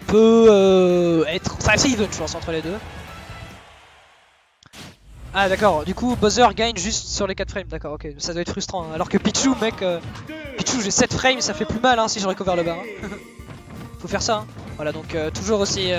peut être... Enfin, c'est even, je pense, entre les deux. Ah d'accord, du coup Bowser gagne juste sur les 4 frames, d'accord, ok, ça doit être frustrant, hein. Alors que Pichu, mec, Pichu j'ai 7 frames, ça fait plus mal hein, si je recover le bas. Hein. Faut faire ça, hein. Voilà, donc toujours aussi...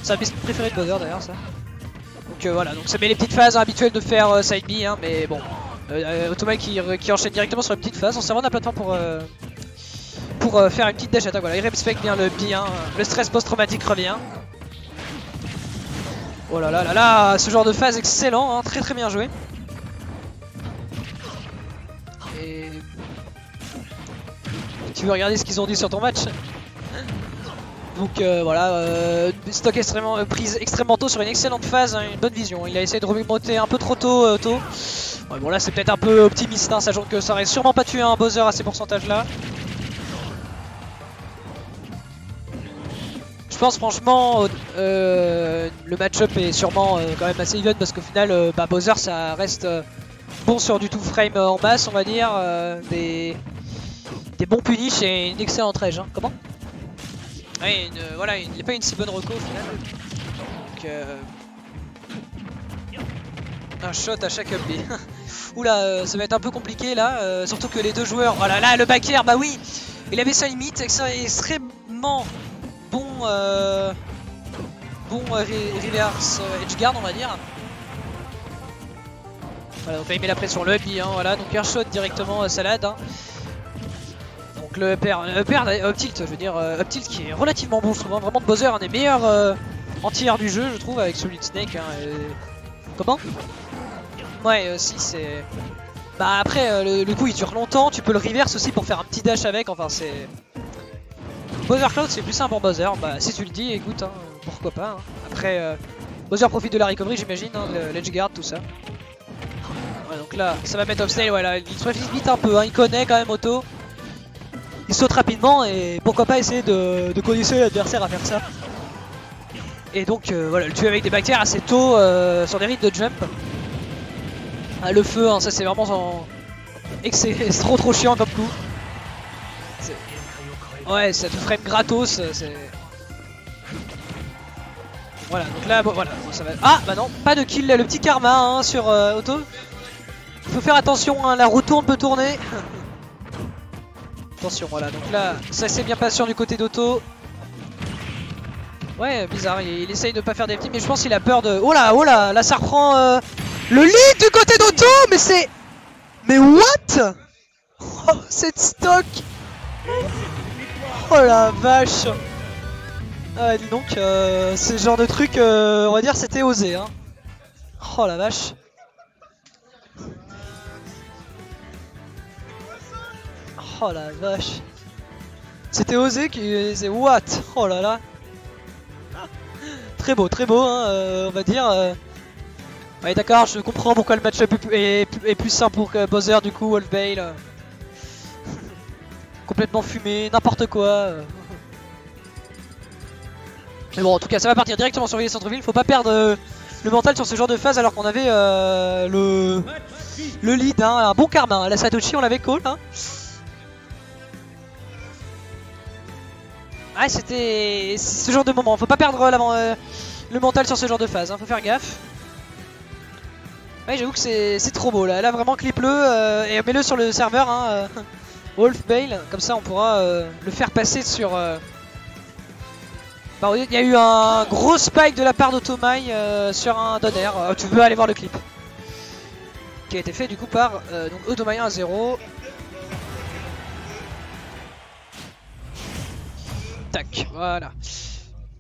c'est un piste préféré de Bowser d'ailleurs ça. Donc voilà, donc ça met les petites phases habituelles de faire side B, hein, mais bon. Automate qui enchaîne directement sur une petite phase, on servant de la plateforme pour faire une petite dash attack, voilà, il respecte bien le B, hein. Le stress post-traumatique revient. Oh là là là là, ce genre de phase excellent, hein, très très bien joué. Et... Tu veux regarder ce qu'ils ont dit sur ton match? Donc voilà, stock extrêmement, prise extrêmement tôt sur une excellente phase, hein, une bonne vision. Il a essayé de remonter un peu trop tôt. Ouais, bon là c'est peut-être un peu optimiste, hein, sachant que ça aurait sûrement pas tué un Bowser à ces pourcentages là. Je pense franchement le match-up est sûrement quand même assez even parce qu'au final Bowser ça reste bon sur du 2 frame en masse, on va dire, des bons punish et une excellente rage, hein. Comment? Ouais, voilà, il n'est pas une si bonne reco au final. Donc, un shot à chaque up B. Oula, ça va être un peu compliqué là, surtout que les deux joueurs... Oh là là, le back air, bah oui, il avait sa limite, extrêmement bon, reverse edge guard, on va dire. Voilà, donc là il met la pression, le up B, hein, voilà, donc un shot directement salade. Hein. Donc le up tilt, je veux dire, up tilt qui est relativement bon, je trouve, hein, vraiment de Bowser, un des meilleurs anti-air du jeu, je trouve, avec celui de Snake. Hein, Comment? Ouais, si c'est... Bah après, le coup il dure longtemps, tu peux le reverse aussi pour faire un petit dash avec, enfin c'est... Bowser Cloud c'est plus simple en Bowser, bah si tu le dis, écoute, hein, pourquoi pas. Hein. Après, Bowser profite de la recovery j'imagine, hein, l'edge guard, tout ça. Ouais, donc là, ça va mettre off-snail, ouais, là, il se précipite vite un peu, hein, il connaît quand même Otto. Il saute rapidement et pourquoi pas essayer de conditionner l'adversaire à faire ça. Et donc voilà, le tuer avec des bactères assez tôt sur des rides de jump. Ah, le feu, hein, ça c'est vraiment c'est trop chiant comme coup. Ouais, ça te frame gratos. Voilà, donc là, bon, voilà, ça va... Ah, bah non, pas de kill, le petit karma hein, sur Otto. Il faut faire attention, hein, la retourne peut tourner. Attention, voilà, donc là, ça c'est bien patient du côté d'Otto. Ouais, bizarre, il essaye de pas faire des petits, mais je pense qu'il a peur de... Oh là, là ça reprend le lead du côté d'Otto, mais c'est... Mais what? Oh, cette stock. Oh la vache. Ah, dis donc, ce genre de truc, on va dire, c'était osé, hein. Oh la vache. Oh la vache. C'était osé qui c'est what? Oh là là. Très beau, hein, on va dire. Ouais d'accord, je comprends pourquoi le match-up est plus simple pour Bowser du coup, Wolfbale. Complètement fumé, n'importe quoi. Mais bon en tout cas ça va partir directement sur les centre-ville, faut pas perdre le mental sur ce genre de phase alors qu'on avait le lead, hein, un bon karma, hein. La Satoshi on l'avait call, hein. Ouais c'était ce genre de moment, faut pas perdre le mental sur ce genre de phase, hein. Faut faire gaffe. Ouais j'avoue que c'est trop beau là, vraiment clip-le et mets-le sur le serveur, hein, Wolfbale, comme ça on pourra le faire passer sur... Bah, il y a eu un gros spike de la part d'Automai sur un donner, tu peux aller voir le clip. Qui a été fait du coup par donc Automai 1-0. Tac, voilà.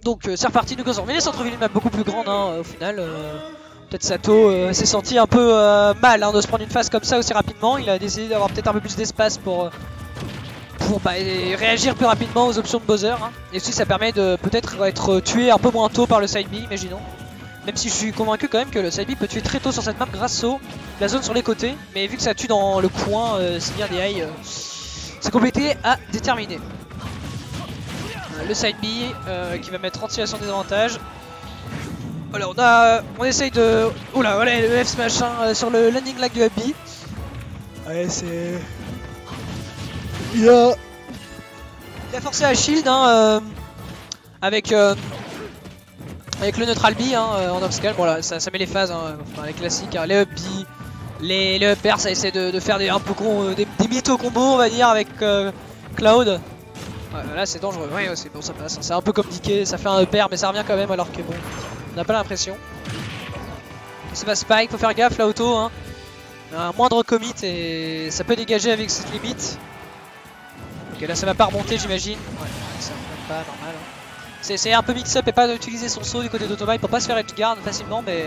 Donc c'est reparti, nous on met les centres-villes, une map beaucoup plus grande hein, au final. Peut-être Sato s'est senti un peu mal hein, de se prendre une phase comme ça aussi rapidement. Il a décidé d'avoir peut-être un peu plus d'espace pour réagir plus rapidement aux options de Bowser. Hein. Et aussi ça permet de peut-être être tué un peu moins tôt par le side B, imaginons. Même si je suis convaincu quand même que le side B peut tuer très tôt sur cette map grâce à la zone sur les côtés. Mais vu que ça tue dans le coin, c'est bien des high, c'est compliqué à déterminer. Le side B qui va mettre entier à son désavantage. Voilà, on essaye de... Oula, voilà le F smash hein, sur le landing lag du B. Ouais, c'est... Il a forcé à shield, hein, avec le neutral B hein, en upscale. Bon là ça met les phases, hein, enfin, les classiques, hein, les up B, les up air, ça essaie de faire des mythos combos on va dire avec Cloud. Ouais, là c'est dangereux, ouais, c'est bon, ça passe, hein. C'est un peu comme Decay, ça fait un up air mais ça revient quand même alors que bon, on n'a pas l'impression. C'est pas Spike, faut faire gaffe là auto, hein. Un moindre commit et ça peut dégager avec cette limite. Ok là ça va pas remonter j'imagine. Ouais, ça remonte pas, normal. Hein. C'est un peu mix-up et pas d'utiliser son saut du côté d'Automai pour pas se faire edgeguard facilement mais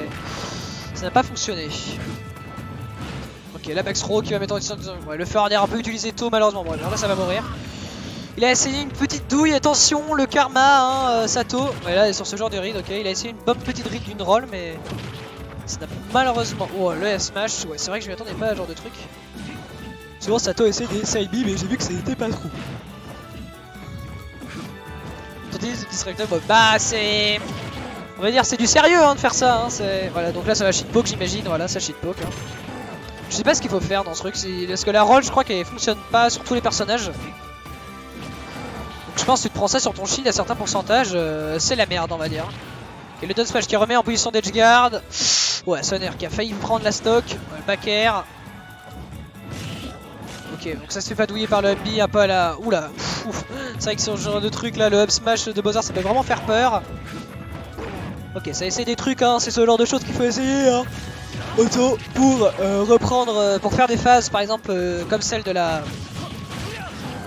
ça n'a pas fonctionné. Ok là Max Rowe qui va mettre en distance, ouais, le Furrier un peu utilisé tôt malheureusement, bon, là ça va mourir. Il a essayé une petite douille, attention le karma hein, Sato. Ouais là sur ce genre de read, ok, il a essayé une bonne petite read d'une roll mais ça n'a malheureusement... Oh le F-Smash, ouais c'est vrai que je m'y attendais pas à ce genre de truc. Souvent Sato essaie des side B mais j'ai vu que c'était pas trop. Bah c'est... On va dire c'est du sérieux hein, de faire ça hein, voilà donc là ça va shitpoke j'imagine, voilà ça shitpoke hein. Je sais pas ce qu'il faut faire dans ce truc, parce que la roll je crois qu'elle fonctionne pas sur tous les personnages. Je pense que tu te prends ça sur ton shield à certains pourcentages, c'est la merde on va dire. Et le down smash qui remet en position d'edgeguard. Ouais, Sonner qui a failli prendre la stock, ouais, le back air. Ok, donc ça se fait pas douiller par le up B un peu à la... Oula, c'est vrai que sur ce genre de truc là, le up smash de Bowser ça peut vraiment faire peur. Ok, ça essaie des trucs, hein, c'est ce genre de choses qu'il faut essayer. Hein. Auto pour reprendre, pour faire des phases par exemple comme celle de la...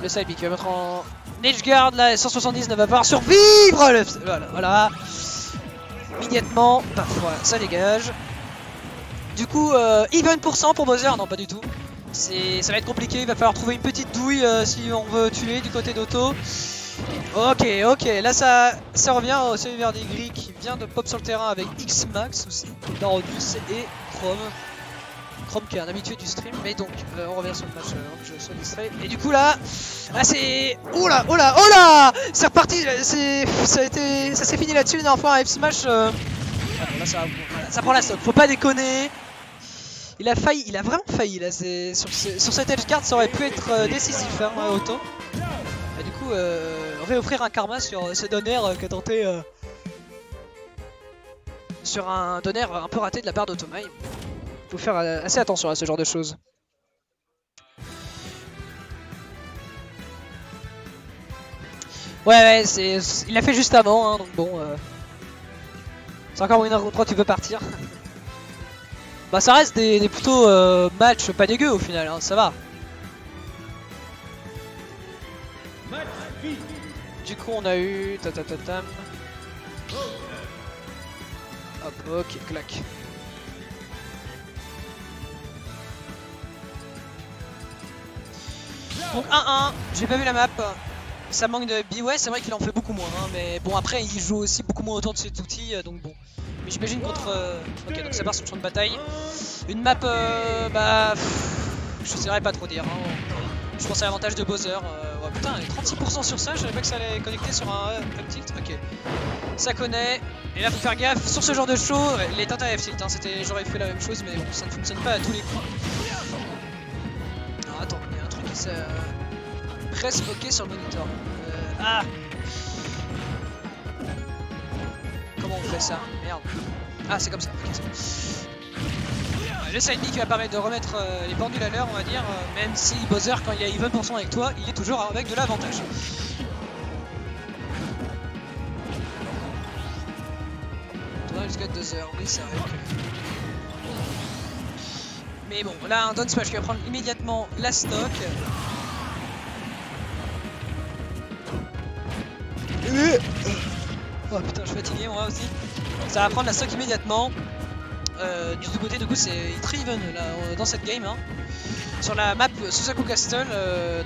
Le side B qui va mettre en... Edgeguard là, 170 ne va pas survivre. Voilà. Immédiatement, paf, voilà, ça dégage. Du coup, even % pour Bowser, non pas du tout. Ça va être compliqué, il va falloir trouver une petite douille si on veut tuer du côté d'Auto. Ok, là ça revient au Silver Degree qui vient de pop sur le terrain avec X-Max aussi, Narodus et Chrome. Chrome qui est un habitué du stream, mais donc on revient sur le match avant que je sois distrait. Et du coup là, c'est... Oula, c'est reparti, ça s'est fini là-dessus, une dernière fois un F-Smash. Là, ça prend la stock, faut pas déconner. Il a vraiment failli là, sur cette edgeguard ça aurait pu être décisif hein, Auto. Et du coup, on va offrir un karma sur ce donner qui a tenté... sur un donner un peu raté de la part d'Automai. Faut faire assez attention à ce genre de choses. Ouais, il l'a fait juste avant, hein, donc bon. C'est encore une heure 3 tu peux partir. Bah ça reste des plutôt matchs pas dégueux au final, hein, ça va. Du coup on a eu... Tatatatam. Hop, ok, clac. Donc 1-1, j'ai pas vu la map, ça manque de B, ouais c'est vrai qu'il en fait beaucoup moins, hein, mais bon après il joue aussi beaucoup moins autour de cet outil, donc bon. Mais j'imagine contre... Ok donc ça part sur le champ de bataille. Une map, bah... je saurais pas trop dire, hein. Je pense à l'avantage de Bowser, ouais, putain 36% sur ça, je savais pas que ça allait connecter sur un up tilt, ok. Ça connaît, et là faut faire gaffe sur ce genre de show, les teintes à F tilt, hein, j'aurais fait la même chose mais bon ça ne fonctionne pas à tous les coups. Alors attends, il y a un truc qui s'est presque ok sur le monitor. Ah! Comment on fait ça? Merde. Ah c'est comme ça, ok c'est bon. Le side B qui va permettre de remettre les pendules à l'heure on va dire, même si Bowser quand il a even % avec toi, il est toujours avec de l'avantage. Jusqu'à 2 heures, oui c'est vrai que... Mais bon, là un down smash qui va prendre immédiatement la stock. Oh putain, je suis fatigué moi aussi. Ça va prendre la stock immédiatement. Du tout côté, du coup, c'est très even là, dans cette game. Hein. Sur la map Susaku Castle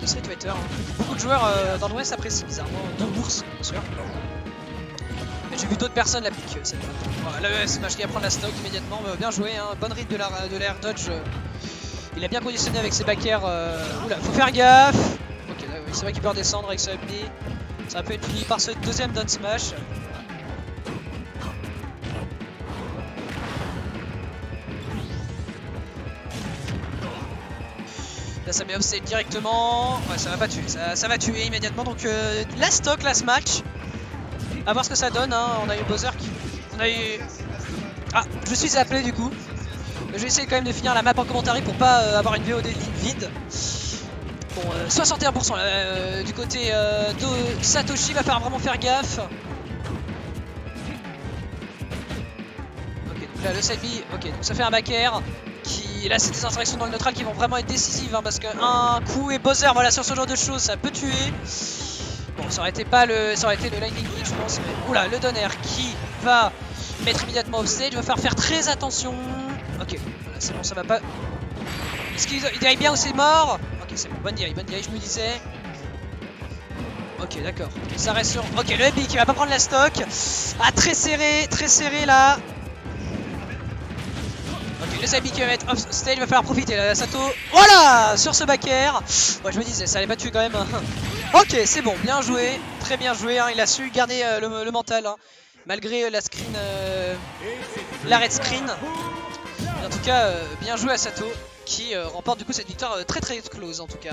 de Street Fighter. Hein. Beaucoup de joueurs dans l'Ouest apprécient bizarrement, dont l'ours, bien sûr. Mais j'ai vu d'autres personnes la piquer cette map. Voilà, le Smash qui va prendre la stock immédiatement. Bien joué, hein. Bonne read de l'air dodge. Il a bien conditionné avec ses back air. Oula, faut faire gaffe. Ok, là, oui, c'est vrai qu'il peut redescendre avec ce up B. Ça peut être fini par ce deuxième down smash. Là ça met offset directement, ouais ça va pas tuer, ça va tuer immédiatement donc la stock, last match. À voir ce que ça donne, hein. On a eu Bowser qui... On a eu... Ah, je suis appelé du coup. Je vais essayer quand même de finir la map en commentaire pour pas avoir une VOD vide. Bon, 61% du côté de Satoshi, va falloir vraiment faire gaffe. Ok, donc là le side B, ok, donc ça fait un back air. Là c'est des interactions dans le neutral qui vont vraiment être décisives, hein, parce qu'un coup et Bowser, voilà, sur ce genre de choses ça peut tuer. Bon, ça aurait été pas le, ça aurait été le lightning hit je pense, mais oula, le donner qui va mettre immédiatement off stage, va falloir faire très attention. Ok, voilà, c'est bon, ça va pas. Est-ce qu'il dérive bien ou c'est mort? Ok, c'est bon, bonne dérive, je me disais. Ok, d'accord, okay, ça reste sur. Ok, le Epic qui va pas prendre la stock. Ah, très serré là. Ok, le Sabi qui va mettre off stage, va falloir profiter là, Sato. Voilà, sur ce back air. Ouais, je me disais, ça allait pas tuer quand même. Ok, c'est bon, bien joué, très bien joué, hein. Il a su garder le mental, hein, malgré la screen, la red screen. En tout cas, bien joué à Sato qui remporte du coup cette victoire très close en tout cas.